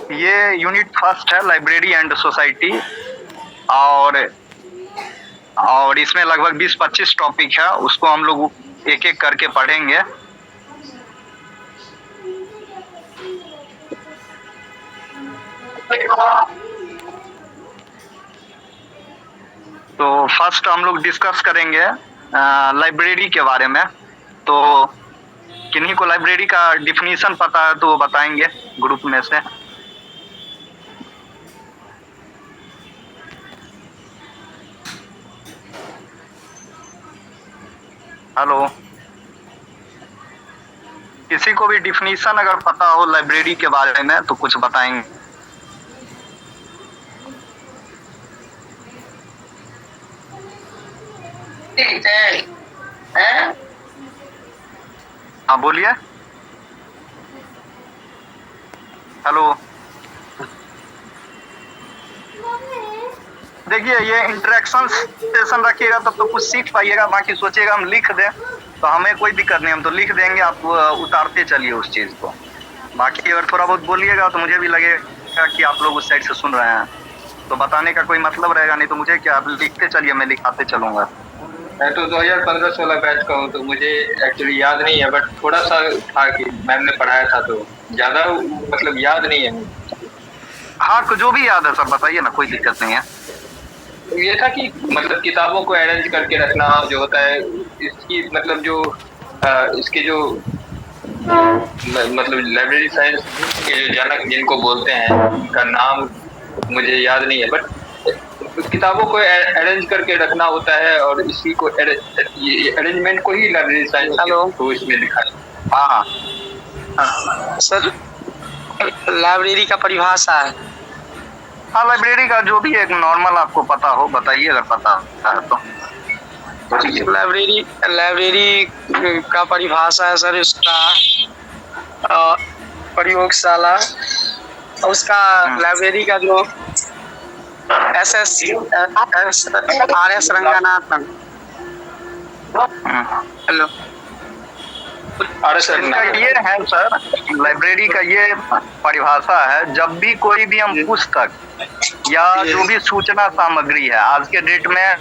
ये unit first है, library and society. और इसमें लगभग 20-25 टॉपिक है, उसको हम लोग एक एक करके पढ़ेंगे। तो फर्स्ट हम लोग डिस्कस करेंगे लाइब्रेरी के बारे में। तो किन्हीं को लाइब्रेरी का डिफिनीशन पता है तो वो बताएंगे ग्रुप में से। हेलो, किसी को भी डिफिनीशन अगर पता हो लाइब्रेरी के बारे में तो कुछ बताएंगे। हाँ बोलिए। हेलो, देखिए ये इंटरेक्शन सेशन रखिएगा तब तो कुछ सीख पाइएगा, बाकी सोचिएगा हम लिख दें तो हमें कोई दिक्कत नहीं, हम तो लिख देंगे, आप उतारते चलिए उस चीज को। बाकी अगर थोड़ा बहुत बोलिएगा तो मुझे भी लगेगा कि आप लोग उस साइड से सुन रहे हैं, तो बताने का कोई मतलब रहेगा नहीं। तो मुझे क्या, आप लिखते चलिए, मैं लिखाते चलूंगा। मैं तो 2015-16 बैच का हूँ, तो मुझे एक्चुअली याद नहीं है, बट थोड़ा सा था कि मैम ने पढ़ाया था, तो ज्यादा मतलब याद नहीं है। हाँ, जो भी याद है सर बताइए ना, कोई दिक्कत नहीं है। ये था कि मतलब किताबों को अरेंज करके रखना जो होता है, इसकी मतलब जो इसके जो मतलब लाइब्रेरी साइंस के जो जनक जिनको बोलते हैं, उनका नाम मुझे याद नहीं है, बट किताबों को अरेंज करके रखना होता है, और इसी को अरेंजमेंट को ही लाइब्रेरी साइंस को इसमें लिखा है। हाँ सर, लाइब्रेरी का परिभाषा है। हाँ, लाइब्रेरी का जो भी एक नॉर्मल आपको पता हो बताइए, अगर पता है तो। लाइब्रेरी का परिभाषा है सर, उसका प्रयोगशाला, उसका लाइब्रेरी का जो RS रंगनाथन। हेलो, इसका ये है सर, लाइब्रेरी का ये परिभाषा है, जब भी कोई भी हम पुस्तक या जो भी सूचना सामग्री है, आज के डेट में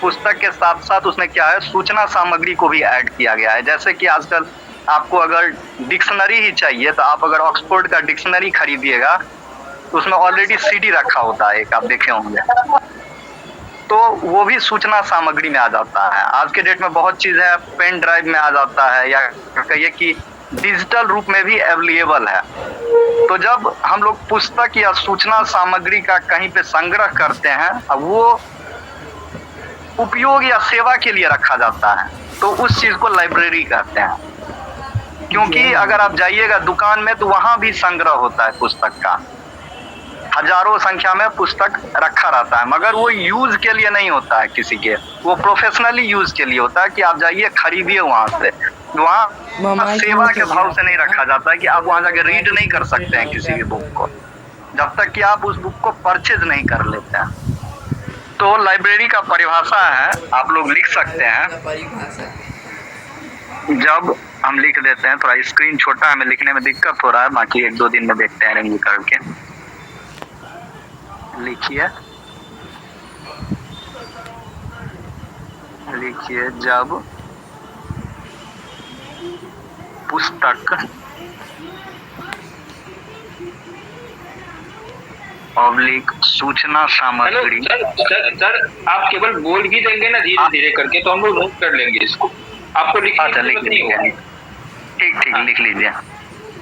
पुस्तक के साथ साथ उसमें क्या है, सूचना सामग्री को भी ऐड किया गया है। जैसे कि आजकल आपको अगर डिक्शनरी ही चाहिए तो आप अगर ऑक्सफोर्ड का डिक्शनरी खरीदिएगा तो उसमें ऑलरेडी CD रखा होता है, एक आप देखे होंगे, तो वो भी सूचना सामग्री में आ जाता है। आज के डेट में बहुत चीजें पेन ड्राइव में आ जाता है, या कहिए कि डिजिटल रूप में भी अवेलेबल है। तो जब हम लोग पुस्तक या सूचना सामग्री का कहीं पे संग्रह करते हैं, अब वो उपयोग या सेवा के लिए रखा जाता है, तो उस चीज को लाइब्रेरी कहते हैं। क्योंकि अगर आप जाइएगा दुकान में तो वहां भी संग्रह होता है पुस्तक का, हजारों संख्या में पुस्तक रखा रहता है, मगर वो यूज के लिए नहीं होता है किसी के, वो प्रोफेशनली यूज के लिए होता है कि आप जाइए खरीदिए वहां से। वहाँ सेवा के भाव से नहीं रखा जाता है कि आप वहां जाके रीड नहीं कर सकते हैं किसी भी बुक को, जब तक कि आप उस बुक को परचेज नहीं कर लेते हैं। तो लाइब्रेरी का परिभाषा है, आप लोग लिख सकते हैं। जब हम लिख देते हैं, थोड़ा स्क्रीन छोटा है, हमें लिखने में दिक्कत हो रहा है, बाकी 1-2 दिन में देखते हैं रेंज करके। लिखिए जब पुस्तक ऑब्लिक सूचना सामग्री। सर आप केवल बोल ही देंगे ना धीरे धीरे करके, तो हम लोग नोट कर लेंगे इसको, आपको लिखने लिख लीजिए। ठीक लिख लीजिए।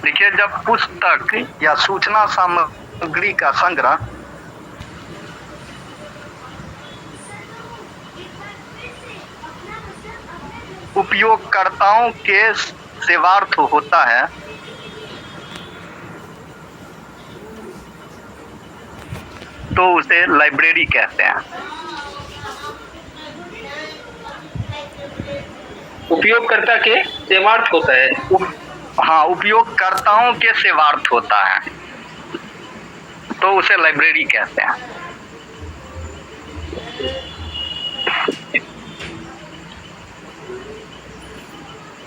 देखिए, जब पुस्तक या सूचना सामग्री का संग्रह उपयोगकर्ताओं के सेवार्थ होता है तो उसे लाइब्रेरी कहते हैं। उपयोगकर्ता के सेवार्थ होता है। हाँ, उपयोगकर्ताओं के सेवार्थ होता है तो उसे लाइब्रेरी कहते हैं।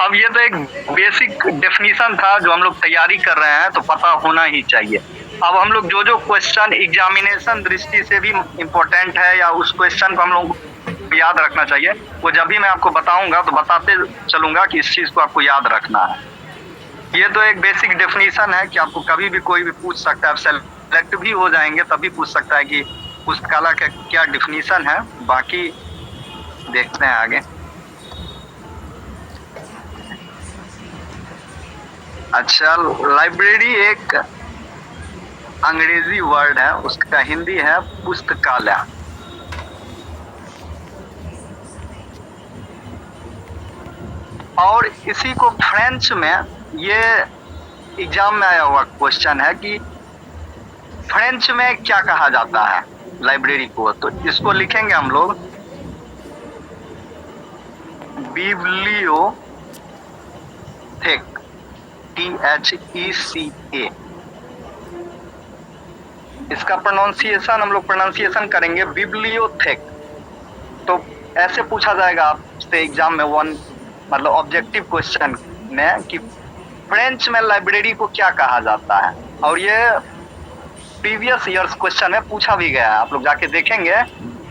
अब ये तो एक बेसिक डेफिनेशन था जो हम लोग तैयारी कर रहे हैं, तो पता होना ही चाहिए। अब हम लोग जो जो क्वेश्चन एग्जामिनेशन दृष्टि से भी इम्पोर्टेंट है या उस क्वेश्चन को हम लोग याद रखना चाहिए, वो जब भी मैं आपको बताऊंगा तो बताते चलूंगा कि इस चीज को आपको याद रखना है। ये तो एक बेसिक डेफिनेशन है कि आपको कभी भी कोई भी पूछ सकता है, आप सेलेक्ट भी हो जाएंगे तभी पूछ सकता है कि पुस्तकालय का क्या डेफिनेशन है। बाकी देखते हैं आगे। अच्छा, लाइब्रेरी एक अंग्रेजी वर्ड है, उसका हिंदी है पुस्तकालय। और इसी को फ्रेंच में, ये एग्जाम में आया हुआ क्वेश्चन है कि फ्रेंच में क्या कहा जाता है लाइब्रेरी को, तो इसको लिखेंगे हम लोग बिब्लियोथेक, THECA। इसका प्रोनाउंसिएशन हम लोग प्रोनाउंसिएशन करेंगे बिब्लियोथेक। तो ऐसे पूछा जाएगा आपसे एग्जाम में मतलब ऑब्जेक्टिव क्वेश्चन में कि फ्रेंच में लाइब्रेरी को क्या कहा जाता है। और ये प्रीवियस ईयर्स क्वेश्चन में पूछा भी गया है, आप लोग जाके देखेंगे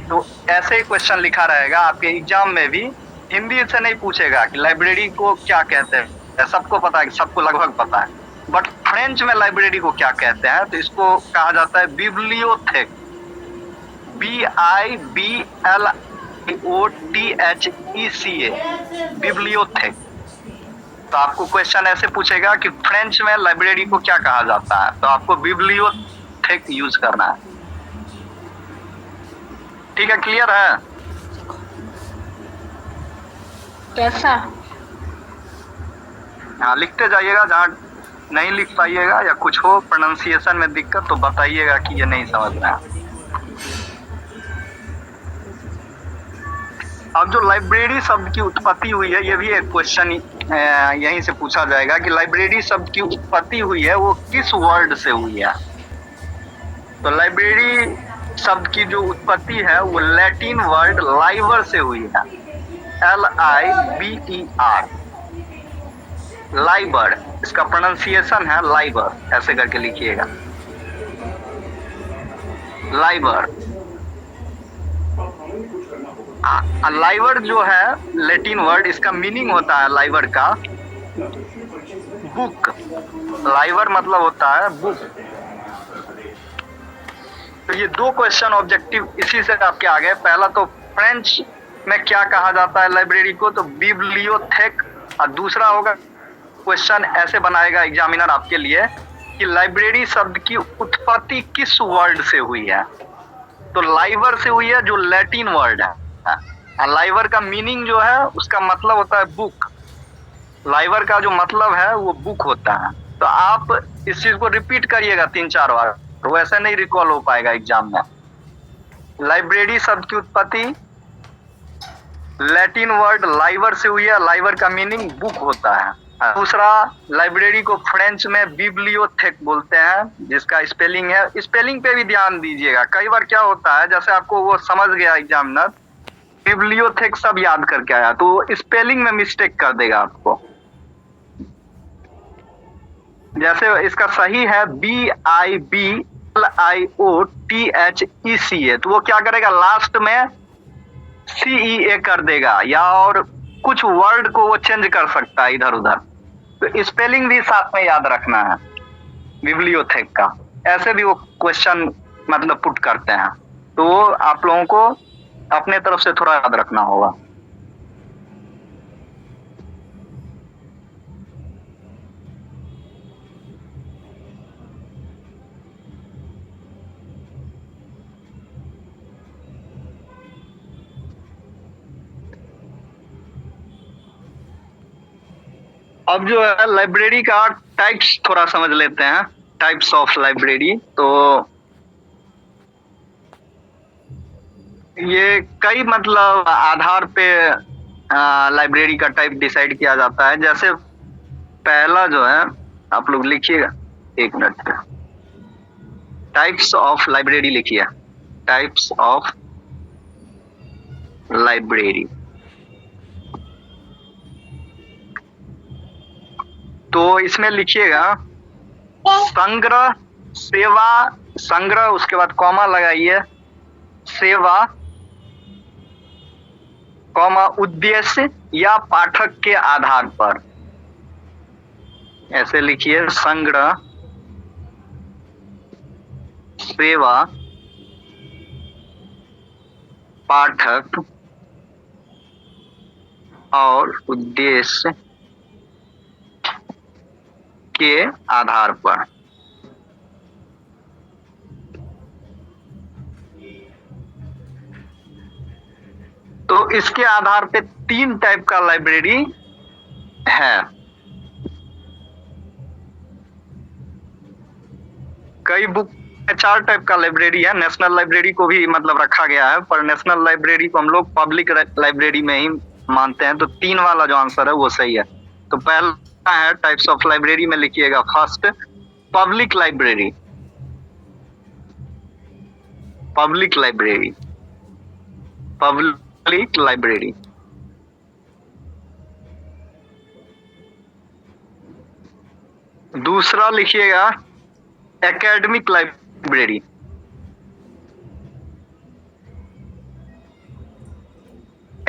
तो ऐसे ही क्वेश्चन लिखा रहेगा आपके एग्जाम में भी। हिंदी से नहीं पूछेगा कि लाइब्रेरी को क्या कहते हैं, सबको पता है, सबको लगभग पता है, बट फ्रेंच में लाइब्रेरी को क्या कहते हैं, तो इसको कहा जाता है बिब्लियोथेक, BIBLIOTHECA, बिब्लियोथेक। तो आपको क्वेश्चन ऐसे पूछेगा कि फ्रेंच में लाइब्रेरी को क्या कहा जाता है, तो आपको बिब्लियोथेक यूज करना है। ठीक है, क्लियर है? कैसा? हाँ, लिखते जाइएगा, जहाँ नहीं लिख पाइएगा या कुछ हो प्रोनाउंसिएशन में दिक्कत तो बताइएगा कि ये नहीं समझ रहा है। अब जो लाइब्रेरी शब्द की उत्पत्ति हुई है, ये भी एक क्वेश्चन यहीं से पूछा जाएगा कि लाइब्रेरी शब्द की उत्पत्ति हुई है वो किस वर्ड से हुई है। तो लाइब्रेरी शब्द की जो उत्पत्ति है वो लैटिन वर्ड लाइबर से हुई है, LIBER, लाइबर। इसका प्रोनाउंसिएशन है लाइबर, ऐसे करके लिखिएगा, लाइबर। लाइबर जो है लैटिन वर्ड, इसका मीनिंग होता है लाइबर का बुक। लाइबर मतलब होता है बुक। तो ये दो क्वेश्चन ऑब्जेक्टिव इसी से आपके आ गए। पहला तो फ्रेंच में क्या कहा जाता है लाइब्रेरी को, तो बिब्लियोथेक। और दूसरा होगा क्वेश्चन ऐसे बनाएगा एग्जामिनर आपके लिए कि लाइब्रेरी शब्द की उत्पत्ति किस वर्ड से हुई है। तो लाइबर से हुई है, जो लैटिन वर्ड है। लाइबर का मीनिंग जो है उसका मतलब होता है बुक। लाइबर का जो मतलब है वो बुक होता है। तो आप इस चीज को रिपीट करिएगा 3-4 बार, तो वैसे नहीं रिकॉल हो पाएगा एग्जाम में। लाइब्रेरी शब्द की उत्पत्ति लैटिन वर्ड लाइबर से हुई है, लाइबर का मीनिंग बुक होता है। दूसरा, लाइब्रेरी को फ्रेंच में बिब्लियोथेक बोलते हैं, जिसका स्पेलिंग है, स्पेलिंग पे भी ध्यान दीजिएगा। कई बार क्या होता है, जैसे आपको वो समझ गया एग्जामिनर, बिब्लियोथेक सब याद करके आया तो स्पेलिंग में मिस्टेक कर देगा आपको। जैसे इसका सही है BIBLIOTHECA, तो वो क्या करेगा, लास्ट में CEA कर देगा, या और कुछ वर्ड को वो चेंज कर सकता है इधर उधर। तो स्पेलिंग भी साथ में याद रखना है बिब्लियोथेक का। ऐसे भी वो क्वेश्चन मतलब पुट करते हैं, तो वो आप लोगों को अपने तरफ से थोड़ा याद रखना होगा। अब जो है लाइब्रेरी का टाइप्स थोड़ा समझ लेते हैं, टाइप्स ऑफ लाइब्रेरी। तो ये कई मतलब आधार पे लाइब्रेरी का टाइप डिसाइड किया जाता है। जैसे पहला जो है, आप लोग लिखिएगा, 1 मिनट, टाइप्स ऑफ लाइब्रेरी लिखिए, टाइप्स ऑफ लाइब्रेरी। तो इसमें लिखिएगा संग्रह सेवा संग्रह, उसके बाद कॉमा लगाइए, सेवा कॉमा उद्देश्य या पाठक के आधार पर, ऐसे लिखिए, संग्रह सेवा पाठक और उद्देश्य के आधार पर। तो इसके आधार पे 3 टाइप का लाइब्रेरी है। कई बुक 4 टाइप का लाइब्रेरी है। नेशनल लाइब्रेरी को भी मतलब रखा गया है, पर नेशनल लाइब्रेरी को हम लोग पब्लिक लाइब्रेरी में ही मानते हैं। तो 3 वाला जो आंसर है वो सही है। तो पहला है टाइप्स ऑफ लाइब्रेरी में लिखिएगा, first public library, public library, public library. दूसरा लिखिएगा एकेडमिक लाइब्रेरी,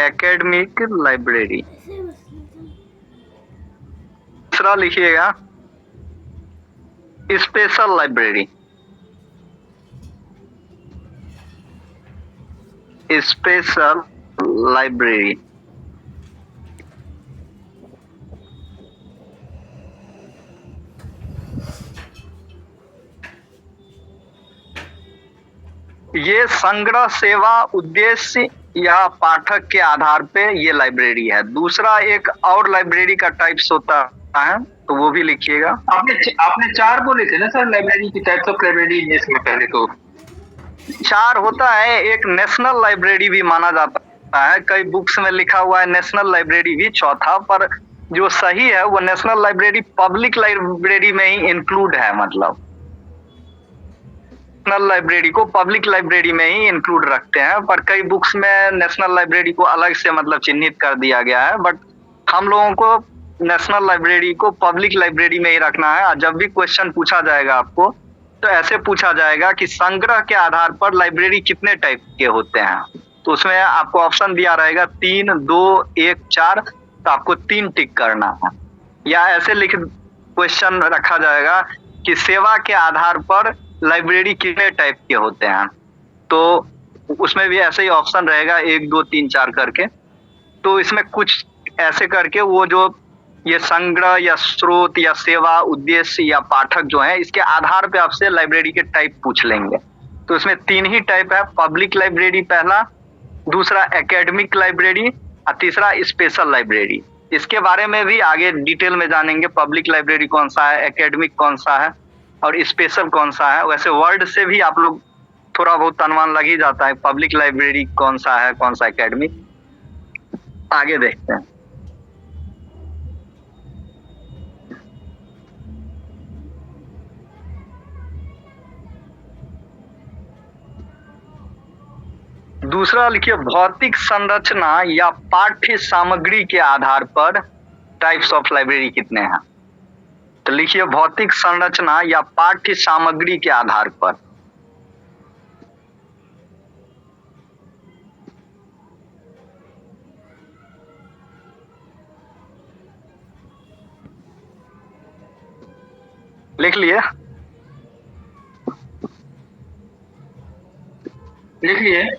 एकेडमिक लाइब्रेरी। तीसरा लिखिएगा स्पेशल लाइब्रेरी, स्पेशल लाइब्रेरी। ये संग्रह सेवा उद्देश्य या पाठक के आधार पे ये लाइब्रेरी है। दूसरा एक और लाइब्रेरी का टाइप्स होता है, तो वो भी लिखिएगा। आपने 4 बोले थे ना सर, लाइब्रेरी की टाइप्स ऑफ लाइब्रेरी इसमें पहले तो 4 होता है। एक नेशनल लाइब्रेरी भी माना जाता है, कई बुक्स में लिखा हुआ है नेशनल लाइब्रेरी भी चौथा, पर जो सही है वो नेशनल लाइब्रेरी पब्लिक लाइब्रेरी में ही इंक्लूड है। मतलब नेशनल लाइब्रेरी को पब्लिक लाइब्रेरी में ही इंक्लूड रखते हैं, पर कई बुक्स में नेशनल लाइब्रेरी को अलग से मतलब चिन्हित कर दिया गया है। बट हम लोगों को नेशनल लाइब्रेरी को पब्लिक लाइब्रेरी में ही रखना है। जब भी क्वेश्चन पूछा जाएगा आपको, तो ऐसे पूछा जाएगा कि संग्रह के आधार पर लाइब्रेरी कितने टाइप के होते हैं, तो उसमें आपको ऑप्शन दिया रहेगा 3, 2, 1, 4, तो आपको 3 टिक करना है। या ऐसे लिख क्वेश्चन रखा जाएगा कि सेवा के आधार पर लाइब्रेरी कितने टाइप के होते हैं, तो उसमें भी ऐसे ही ऑप्शन रहेगा 1, 2, 3, 4 करके। तो इसमें कुछ ऐसे करके वो जो ये संग्रह या स्रोत या सेवा उद्देश्य या पाठक जो है, इसके आधार पे आपसे लाइब्रेरी के टाइप पूछ लेंगे। तो इसमें 3 ही टाइप है, पब्लिक लाइब्रेरी पहला, दूसरा एकेडमिक लाइब्रेरी और तीसरा स्पेशल लाइब्रेरी। इसके बारे में भी आगे डिटेल में जानेंगे, पब्लिक लाइब्रेरी कौन सा है, एकेडमिक कौन सा है और स्पेशल कौन सा है। वैसे वर्ड से भी आप लोग थोड़ा बहुत अनुमान लग ही जाता है पब्लिक लाइब्रेरी कौन सा है, कौन सा एकेडमिक। आगे देखते हैं। दूसरा लिखिए भौतिक संरचना या पाठ्य सामग्री के आधार पर टाइप्स ऑफ लाइब्रेरी कितने हैं। तो लिखिए भौतिक संरचना या पाठ्य सामग्री के आधार पर। लिख लिए? लिख लिए।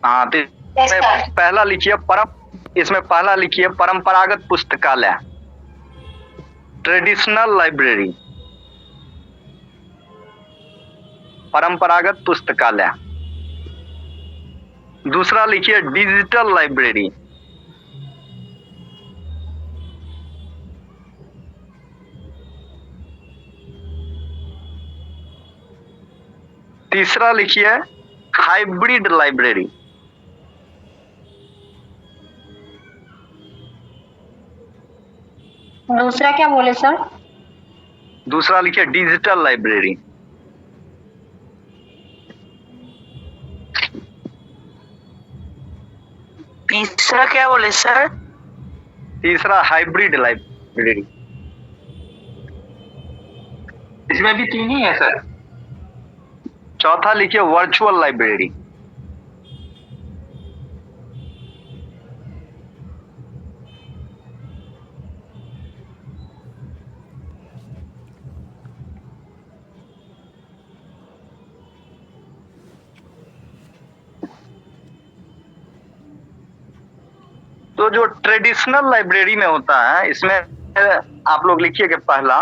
हाँ, तो पहला लिखिए इसमें पहला लिखिए परंपरागत पुस्तकालय, ट्रेडिशनल लाइब्रेरी, परंपरागत पुस्तकालय। दूसरा लिखिए डिजिटल लाइब्रेरी, तीसरा लिखिए हाइब्रिड लाइब्रेरी, दूसरा क्या बोले सर? दूसरा लिखिए डिजिटल लाइब्रेरी, तीसरा क्या बोले सर? तीसरा हाइब्रिड लाइब्रेरी। इसमें भी 3 ही है सर। चौथा लिखिए वर्चुअल लाइब्रेरी। तो जो ट्रेडिशनल लाइब्रेरी में होता है, इसमें आप लोग लिखिए कि पहला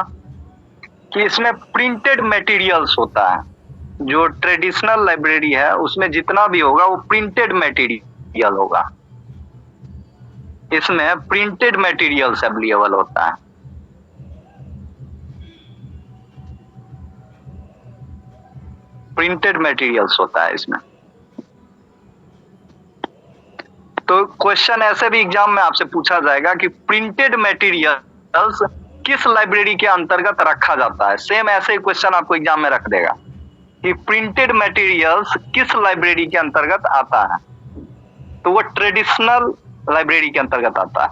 कि इसमें प्रिंटेड मटेरियल्स होता है। जो ट्रेडिशनल लाइब्रेरी है उसमें जितना भी होगा वो प्रिंटेड मटेरियल होगा। इसमें प्रिंटेड मटेरियल्स अवेलेबल होता है। प्रिंटेड मटेरियल्स होता है इसमें। तो क्वेश्चन ऐसे भी एग्जाम में आपसे पूछा जाएगा कि प्रिंटेड मटेरियल्स किस लाइब्रेरी के अंतर्गत रखा जाता है। सेम ऐसे ही क्वेश्चन आपको एग्जाम में रख देगा कि प्रिंटेड मटेरियल्स किस लाइब्रेरी के अंतर्गत आता है। तो वो ट्रेडिशनल लाइब्रेरी के अंतर्गत आता है,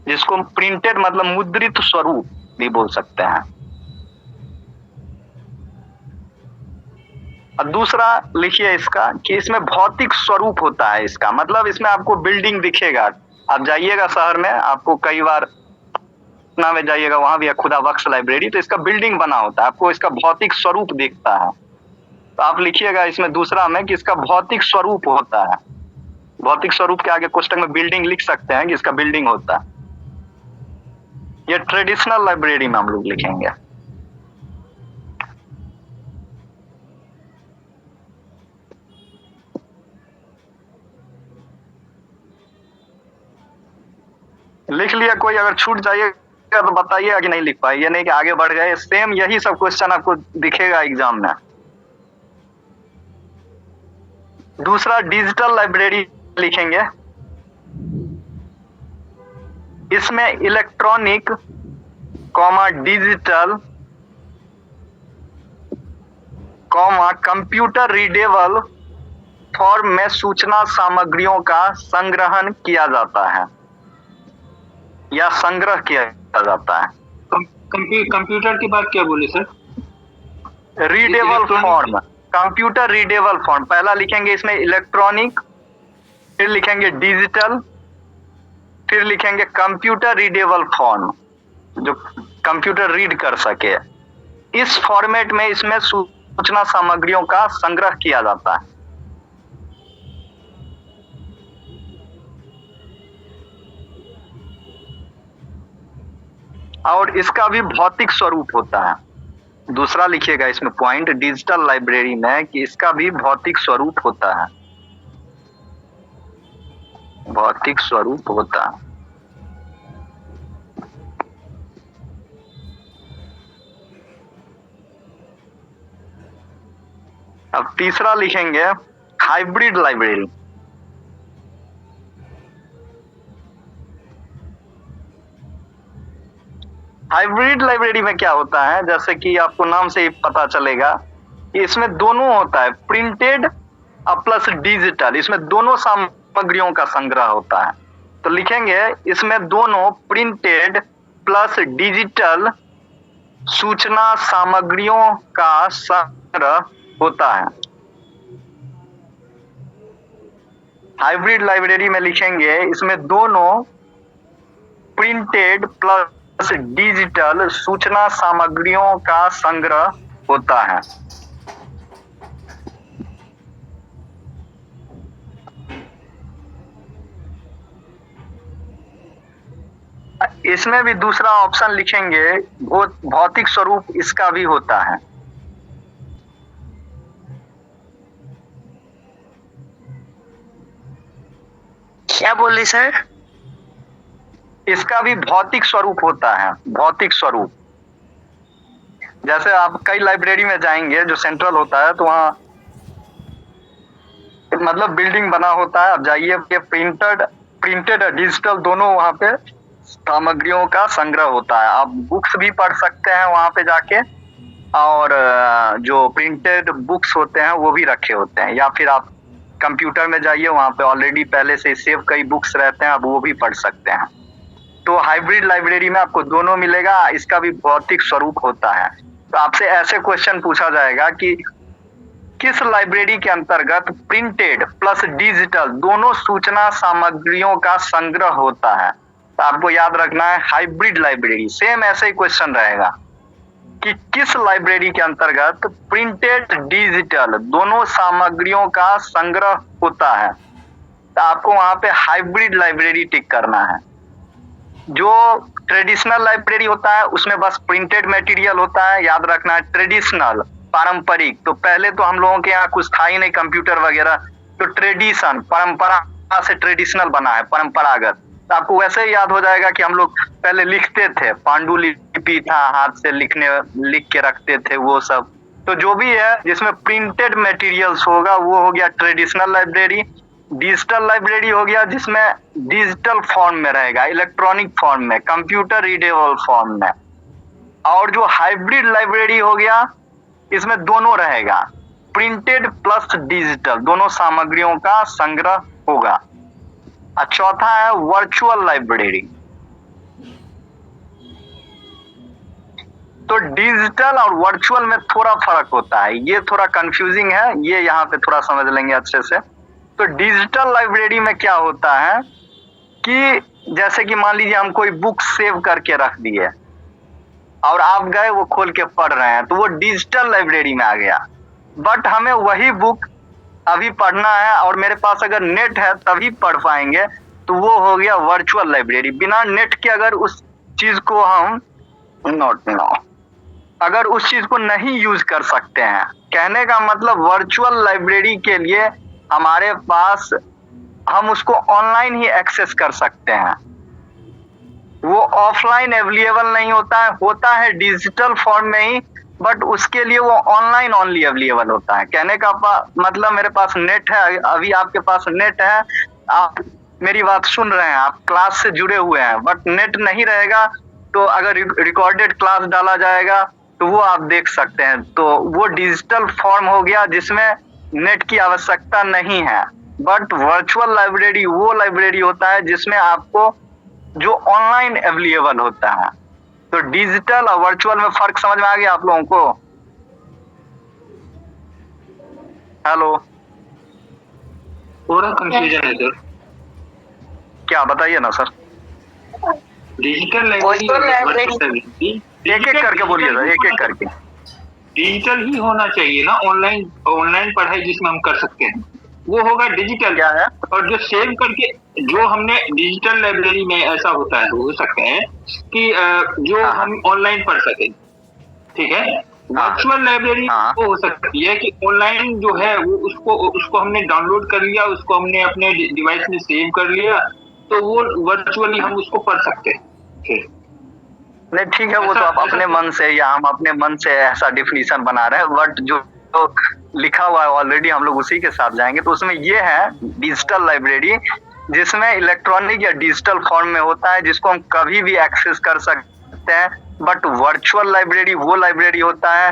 जिसको प्रिंटेड मतलब मुद्रित स्वरूप भी बोल सकते हैं। और दूसरा लिखिए इसका कि इसमें भौतिक स्वरूप होता है। इसका मतलब इसमें आपको बिल्डिंग दिखेगा। आप जाइएगा शहर में, आपको कई बार पटना में जाइएगा, वहां भी है खुदा बख्श लाइब्रेरी, तो इसका बिल्डिंग बना होता है, आपको इसका भौतिक स्वरूप दिखता है। तो आप लिखिएगा इसमें दूसरा में कि इसका भौतिक स्वरूप होता है। भौतिक स्वरूप के आगे कोष्टक में बिल्डिंग लिख सकते हैं कि इसका बिल्डिंग होता है। ये ट्रेडिशनल लाइब्रेरी में हम लोग लिखेंगे। लिख लिया? कोई अगर छूट जाइएगा तो बताइएगा कि नहीं लिख पाए, ये नहीं कि आगे बढ़ गए। सेम यही सब क्वेश्चन आपको दिखेगा एग्जाम में। दूसरा डिजिटल लाइब्रेरी लिखेंगे। इसमें electronic digital computer readable form में सूचना सामग्रियों का संग्रहण किया जाता है या संग्रह किया जाता है। कंप्यूटर की बात क्या बोले sir? Readable form, computer readable form. पहला लिखेंगे इसमें इलेक्ट्रॉनिक, फिर लिखेंगे डिजिटल, फिर लिखेंगे कंप्यूटर रीडेबल फॉर्म, जो कंप्यूटर रीड कर सके। इस फॉर्मेट में इसमें सूचना सामग्रियों का संग्रह किया जाता है। और इसका भी भौतिक स्वरूप होता है। दूसरा लिखिएगा इसमें पॉइंट डिजिटल लाइब्रेरी में कि इसका भी भौतिक स्वरूप होता है। भौतिक स्वरूप होता है। अब तीसरा लिखेंगे हाइब्रिड लाइब्रेरी। हाइब्रिड लाइब्रेरी में क्या होता है, जैसे कि आपको नाम से ही पता चलेगा कि इसमें दोनों होता है, प्रिंटेड और प्लस डिजिटल। इसमें दोनों सामग्रियों का संग्रह होता है। तो लिखेंगे इसमें दोनों प्रिंटेड प्लस डिजिटल सूचना सामग्रियों का संग्रह होता है। हाइब्रिड लाइब्रेरी में लिखेंगे इसमें दोनों प्रिंटेड प्लस डिजिटल सूचना सामग्रियों का संग्रह होता है। इसमें भी दूसरा ऑप्शन लिखेंगे भौतिक स्वरूप इसका भी होता है। क्या बोले सर? इसका भी भौतिक स्वरूप होता है। भौतिक स्वरूप, जैसे आप कई लाइब्रेरी में जाएंगे जो सेंट्रल होता है, तो वहाँ मतलब बिल्डिंग बना होता है। आप जाइए, प्रिंटेड और डिजिटल दोनों वहाँ पे सामग्रियों का संग्रह होता है। आप बुक्स भी पढ़ सकते हैं वहाँ पे जाके, और जो प्रिंटेड बुक्स होते हैं वो भी रखे होते हैं। या फिर आप कंप्यूटर में जाइए, वहाँ पे ऑलरेडी पहले से सेव कई बुक्स रहते हैं, आप वो भी पढ़ सकते हैं। तो हाइब्रिड लाइब्रेरी में आपको दोनों मिलेगा। इसका भी भौतिक स्वरूप होता है। तो आपसे ऐसे क्वेश्चन पूछा जाएगा कि किस लाइब्रेरी के अंतर्गत प्रिंटेड प्लस डिजिटल दोनों सूचना सामग्रियों का संग्रह होता है। तो आपको याद रखना है हाइब्रिड लाइब्रेरी। सेम ऐसे ही क्वेश्चन रहेगा कि किस लाइब्रेरी के अंतर्गत प्रिंटेड डिजिटल दोनों सामग्रियों का संग्रह होता है। तो आपको वहां पे हाइब्रिड लाइब्रेरी टिक करना है। जो ट्रेडिशनल लाइब्रेरी होता है उसमें बस प्रिंटेड मटेरियल होता है, याद रखना है। ट्रेडिशनल पारंपरिक, तो पहले तो हम लोगों के यहाँ कुछ था ही नहीं कंप्यूटर वगैरह, तो ट्रेडिशन परंपरा से ट्रेडिशनल बना है, परंपरागत। तो आपको वैसे ही याद हो जाएगा कि हम लोग पहले लिखते थे, पांडुलिपि था, हाथ से लिख के रखते थे वो सब। तो जो भी है जिसमें प्रिंटेड मटेरियल्स होगा वो हो गया ट्रेडिशनल लाइब्रेरी। डिजिटल लाइब्रेरी हो गया जिसमें डिजिटल फॉर्म में रहेगा, इलेक्ट्रॉनिक फॉर्म में, कंप्यूटर रीडेबल फॉर्म में। और जो हाइब्रिड लाइब्रेरी हो गया इसमें दोनों रहेगा, प्रिंटेड प्लस डिजिटल दोनों सामग्रियों का संग्रह होगा। और चौथा है वर्चुअल लाइब्रेरी। तो डिजिटल और वर्चुअल में थोड़ा फर्क होता है, ये थोड़ा कंफ्यूजिंग है, ये यहाँ पे थोड़ा समझ लेंगे अच्छे से। तो डिजिटल लाइब्रेरी में क्या होता है कि जैसे कि मान लीजिए हम कोई बुक सेव करके रख दिए और आप गए वो खोल के पढ़ रहे हैं, तो वो डिजिटल लाइब्रेरी में आ गया। बट हमें वही बुक अभी पढ़ना है और मेरे पास अगर नेट है तभी पढ़ पाएंगे, तो वो हो गया वर्चुअल लाइब्रेरी। बिना नेट के अगर उस चीज को हम अगर उस चीज को नहीं यूज कर सकते हैं, कहने का मतलब वर्चुअल लाइब्रेरी के लिए हमारे पास हम उसको ऑनलाइन ही एक्सेस कर सकते हैं, वो ऑफलाइन अवेलेबल नहीं होता है डिजिटल फॉर्म में ही, बट उसके लिए वो ऑनलाइन ओनली अवेलेबल होता है। कहने का मतलब मेरे पास नेट है, अभी आपके पास नेट है, आप मेरी बात सुन रहे हैं, आप क्लास से जुड़े हुए हैं, बट नेट नहीं रहेगा तो अगर रिकॉर्डेड क्लास डाला जाएगा तो वो आप देख सकते हैं। तो वो डिजिटल फॉर्म हो गया जिसमें नेट की आवश्यकता नहीं है। बट वर्चुअल लाइब्रेरी वो लाइब्रेरी होता है जिसमें आपको जो ऑनलाइन अवेलेबल होता है। तो डिजिटल और वर्चुअल में फर्क समझ में आ गया आप लोगों को? हेलो, थोड़ा कंफ्यूजन है सर। क्या बताइए ना सर। डिजिटल लाइब्रेरी एक एक करके बोलिए सर, एक एक करके। डिजिटल ही होना चाहिए ना, ऑनलाइन पढ़ाई जिसमें हम कर सकते हैं वो होगा डिजिटल। क्या है? और जो सेव करके जो हमने डिजिटल लाइब्रेरी में ऐसा होता है, हो सकता है कि जो हम ऑनलाइन पढ़ सके, ठीक है। वर्चुअल लाइब्रेरी वो हो सकती है कि ऑनलाइन जो है वो उसको हमने डाउनलोड कर लिया, उसको हमने अपने डिवाइस में सेव कर लिया, तो वो वर्चुअली हम उसको पढ़ सकते हैं। नहीं ठीक है, वो तो आप अपने मन से या हम अपने मन से ऐसा डिफिनीशन बना रहे हैं, बट जो लिखा हुआ है ऑलरेडी हम लोग उसी के साथ जाएंगे। तो उसमें ये है डिजिटल लाइब्रेरी जिसमें इलेक्ट्रॉनिक या डिजिटल फॉर्म में होता है, जिसको हम कभी भी एक्सेस कर सकते हैं। बट वर्चुअल लाइब्रेरी वो लाइब्रेरी होता है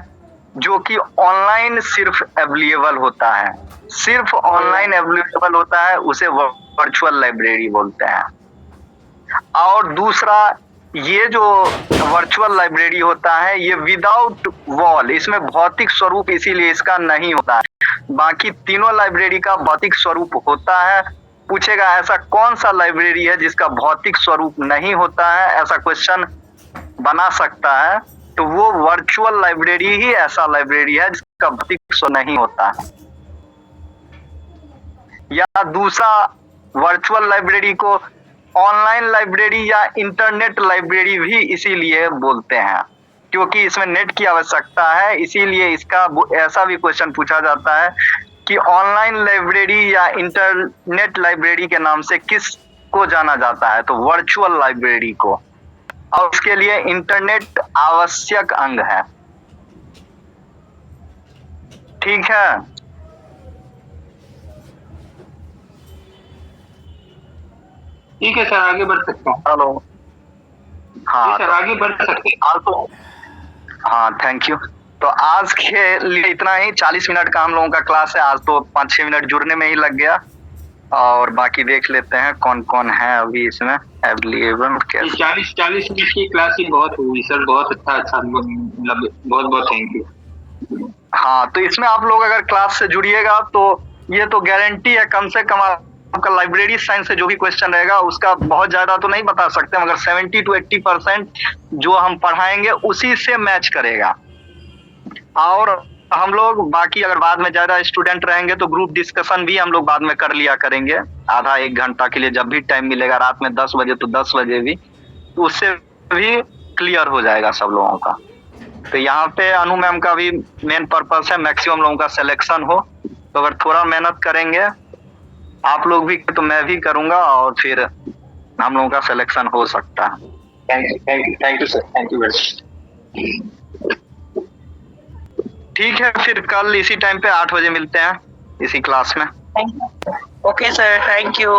जो कि ऑनलाइन सिर्फ अवेलेबल होता है, सिर्फ ऑनलाइन अवेलेबल होता है, उसे वर्चुअल लाइब्रेरी बोलते हैं। और दूसरा, ये जो वर्चुअल लाइब्रेरी होता है ये विदाउट वॉल, इसमें भौतिक स्वरूप इसीलिए इसका नहीं होता है। बाकी तीनों लाइब्रेरी का भौतिक स्वरूप होता है। पूछेगा ऐसा कौन सा लाइब्रेरी है जिसका भौतिक स्वरूप नहीं होता है, ऐसा क्वेश्चन बना सकता है, तो वो वर्चुअल लाइब्रेरी ही ऐसा लाइब्रेरी है जिसका भौतिक स्वरूप नहीं होता है। या दूसरा, वर्चुअल लाइब्रेरी को ऑनलाइन लाइब्रेरी या इंटरनेट लाइब्रेरी भी इसीलिए बोलते हैं क्योंकि इसमें नेट की आवश्यकता है। इसीलिए इसका ऐसा भी क्वेश्चन पूछा जाता है कि ऑनलाइन लाइब्रेरी या इंटरनेट लाइब्रेरी के नाम से किस को जाना जाता है, तो वर्चुअल लाइब्रेरी को। और इसके लिए इंटरनेट आवश्यक अंग है। ठीक है, ठीक है सर, आगे बढ़ सकता हूँ। हेलो, हाँ सर आगे बढ़ सकते हैं। तो हाँ, थैंक यू। तो आज के लिए इतना ही, 40 मिनट का हम लोगों का क्लास है। आज तो 5-6 मिनट जुड़ने में ही लग गया, और बाकी देख लेते हैं कौन कौन है अभी इसमें। अवेलेबल क्या? 40 मिनट की क्लास ही बहुत हुई सर, बहुत अच्छा मतलब बहुत बहुत थैंक यू। हाँ, तो इसमें आप लोग अगर क्लास से जुड़िएगा तो ये तो गारंटी है, कम से कम आपका लाइब्रेरी साइंस से जो भी क्वेश्चन रहेगा उसका बहुत ज्यादा तो नहीं बता सकते मगर 70 to 80% जो हम पढ़ाएंगे उसी से मैच करेगा। और हम लोग बाकी अगर बाद में ज्यादा स्टूडेंट रहेंगे तो ग्रुप डिस्कशन भी हम लोग बाद में कर लिया करेंगे, आधा 1 घंटा के लिए जब भी टाइम मिलेगा, रात में 10 बजे तो 10 बजे भी, तो उससे भी क्लियर हो जाएगा सब लोगों का। तो यहाँ पे अनु मैम का भी मेन पर्पस है मैक्सिमम लोगों का सिलेक्शन हो, तो अगर थोड़ा मेहनत करेंगे आप लोग भी तो मैं भी करूंगा और फिर हम लोगों का सिलेक्शन हो सकता है। Thank you sir, thank you very much. ठीक है, फिर कल इसी टाइम पे 8 बजे मिलते हैं इसी क्लास में। Okay sir, thank you.